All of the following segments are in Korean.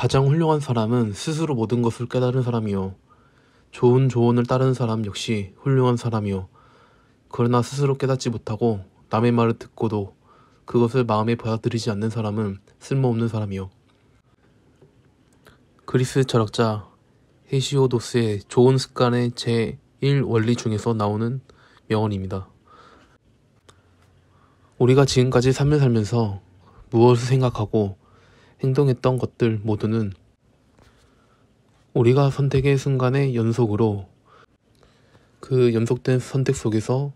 가장 훌륭한 사람은 스스로 모든 것을 깨달은 사람이요. 좋은 조언을 따르는 사람 역시 훌륭한 사람이요. 그러나 스스로 깨닫지 못하고 남의 말을 듣고도 그것을 마음에 받아들이지 않는 사람은 쓸모없는 사람이요. 그리스 철학자 헤시오도스의 좋은 습관의 제1원리 중에서 나오는 명언입니다. 우리가 지금까지 삶을 살면서 무엇을 생각하고 행동했던 것들 모두는 우리가 선택의 순간의 연속으로 그 연속된 선택 속에서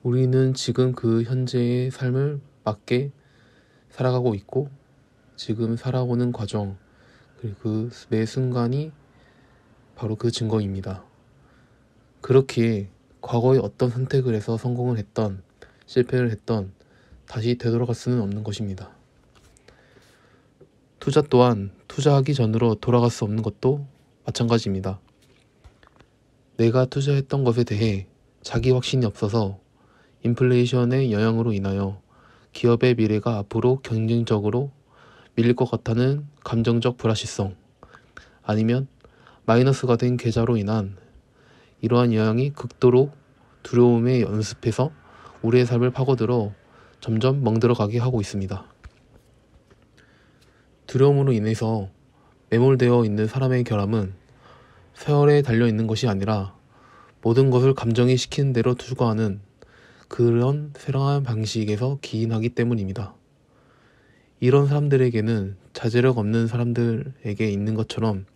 우리는 지금 그 현재의 삶을 맞게 살아가고 있고 지금 살아오는 과정 그리고 그 매 순간이 바로 그 증거입니다. 그렇기에 과거에 어떤 선택을 해서 성공을 했던 실패를 했던 다시 되돌아갈 수는 없는 것입니다. 투자 또한 투자하기 전으로 돌아갈 수 없는 것도 마찬가지입니다. 내가 투자했던 것에 대해 자기 확신이 없어서 인플레이션의 영향으로 인하여 기업의 미래가 앞으로 경쟁적으로 밀릴 것 같다는 감정적 불확실성, 아니면 마이너스가 된 계좌로 인한 이러한 영향이 극도로 두려움에 연습해서 우리의 삶을 파고들어 점점 멍들어가게 하고 있습니다. 두려움으로 인해서 매몰되어 있는 사람의 결함은 세월에 달려있는 것이 아니라 모든 것을 감정이 시키는 대로 투과하는 그런 쇠랑한 방식에서 기인하기 때문입니다. 이런 사람들에게는 자제력 없는 사람들에게 있는 것처럼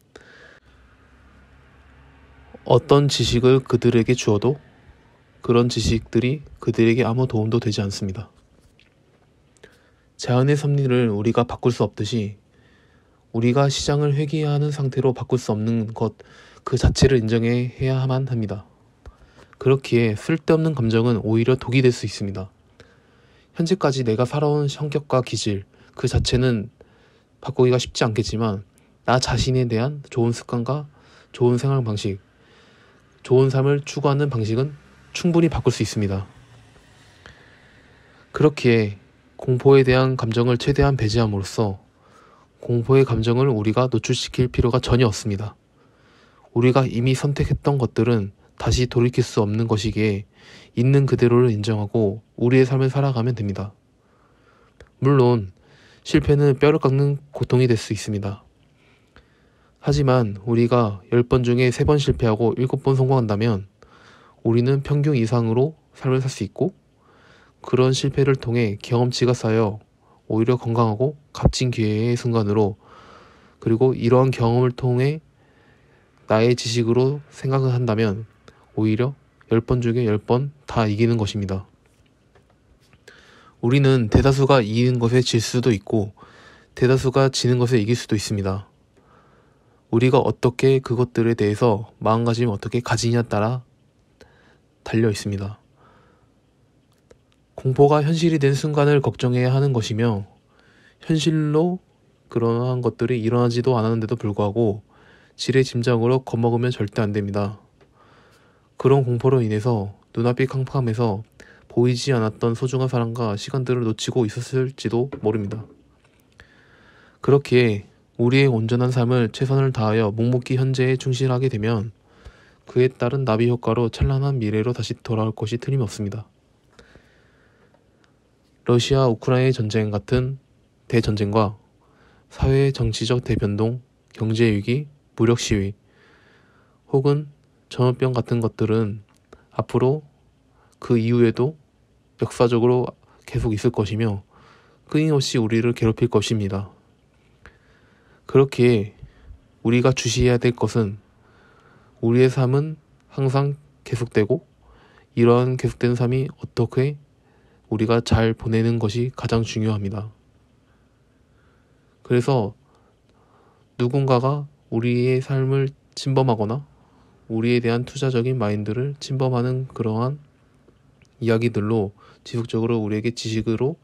어떤 지식을 그들에게 주어도 그런 지식들이 그들에게 아무 도움도 되지 않습니다. 자연의 섭리를 우리가 바꿀 수 없듯이 우리가 시장을 회귀하는 상태로 바꿀 수 없는 것 그 자체를 인정해야만 합니다. 그렇기에 쓸데없는 감정은 오히려 독이 될 수 있습니다. 현재까지 내가 살아온 성격과 기질 그 자체는 바꾸기가 쉽지 않겠지만 나 자신에 대한 좋은 습관과 좋은 생활 방식, 좋은 삶을 추구하는 방식은 충분히 바꿀 수 있습니다. 그렇기에 공포에 대한 감정을 최대한 배제함으로써 공포의 감정을 우리가 노출시킬 필요가 전혀 없습니다. 우리가 이미 선택했던 것들은 다시 돌이킬 수 없는 것이기에 있는 그대로를 인정하고 우리의 삶을 살아가면 됩니다. 물론 실패는 뼈를 깎는 고통이 될 수 있습니다. 하지만 우리가 10번 중에 3번 실패하고 7번 성공한다면 우리는 평균 이상으로 삶을 살 수 있고 그런 실패를 통해 경험치가 쌓여 오히려 건강하고 값진 기회의 순간으로 그리고 이러한 경험을 통해 나의 지식으로 생각을 한다면 오히려 10번 중에 10번 다 이기는 것입니다. 우리는 대다수가 이기는 것에 질 수도 있고 대다수가 지는 것에 이길 수도 있습니다. 우리가 어떻게 그것들에 대해서 마음가짐을 어떻게 가지냐에 따라 달려 있습니다. 공포가 현실이 된 순간을 걱정해야 하는 것이며 현실로 그러한 것들이 일어나지도 않았는데도 불구하고 지레 짐작으로 겁먹으면 절대 안 됩니다. 그런 공포로 인해서 눈앞이 캄캄해서 보이지 않았던 소중한 사람과 시간들을 놓치고 있었을지도 모릅니다. 그렇기에 우리의 온전한 삶을 최선을 다하여 묵묵히 현재에 충실하게 되면 그에 따른 나비 효과로 찬란한 미래로 다시 돌아올 것이 틀림없습니다. 러시아 우크라이나 전쟁 같은 대전쟁과 사회 정치적 대변동, 경제위기, 무력 시위 혹은 전염병 같은 것들은 앞으로 그 이후에도 역사적으로 계속 있을 것이며 끊임없이 우리를 괴롭힐 것입니다. 그렇기에 우리가 주시해야 될 것은 우리의 삶은 항상 계속되고 이러한 계속되는 삶이 어떻게 우리가 잘 보내는 것이 가장 중요합니다. 그래서 누군가가 우리의 삶을 침범하거나 우리에 대한 투자적인 마인드를 침범하는 그러한 이야기들로 지속적으로 우리에게 지식으로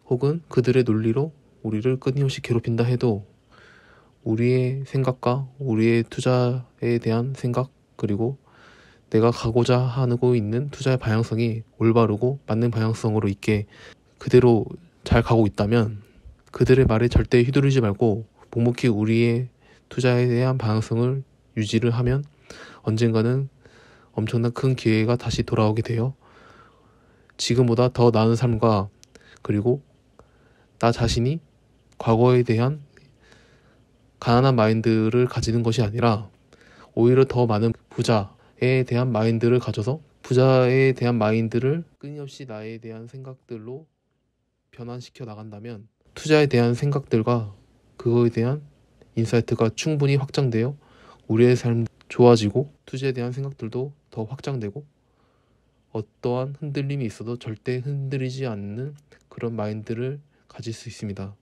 혹은 그들의 논리로 우리를 끊임없이 괴롭힌다 해도 우리의 생각과 우리의 투자에 대한 생각 그리고 내가 가고자 하고 있는 투자의 방향성이 올바르고 맞는 방향성으로 있게 그대로 잘 가고 있다면 그들의 말에 절대 휘두르지 말고 묵묵히 우리의 투자에 대한 방향성을 유지를 하면 언젠가는 엄청난 큰 기회가 다시 돌아오게 되어 지금보다 더 나은 삶과 그리고 나 자신이 과거에 대한 가난한 마인드를 가지는 것이 아니라 오히려 더 많은 부자에 대한 마인드를 가져서 부자에 대한 마인드를 끊임없이 나에 대한 생각들로 변환시켜 나간다면 투자에 대한 생각들과 그거에 대한 인사이트가 충분히 확장되어 우리의 삶 좋아지고 투자에 대한 생각들도 더 확장되고 어떠한 흔들림이 있어도 절대 흔들리지 않는 그런 마인드를 가질 수 있습니다.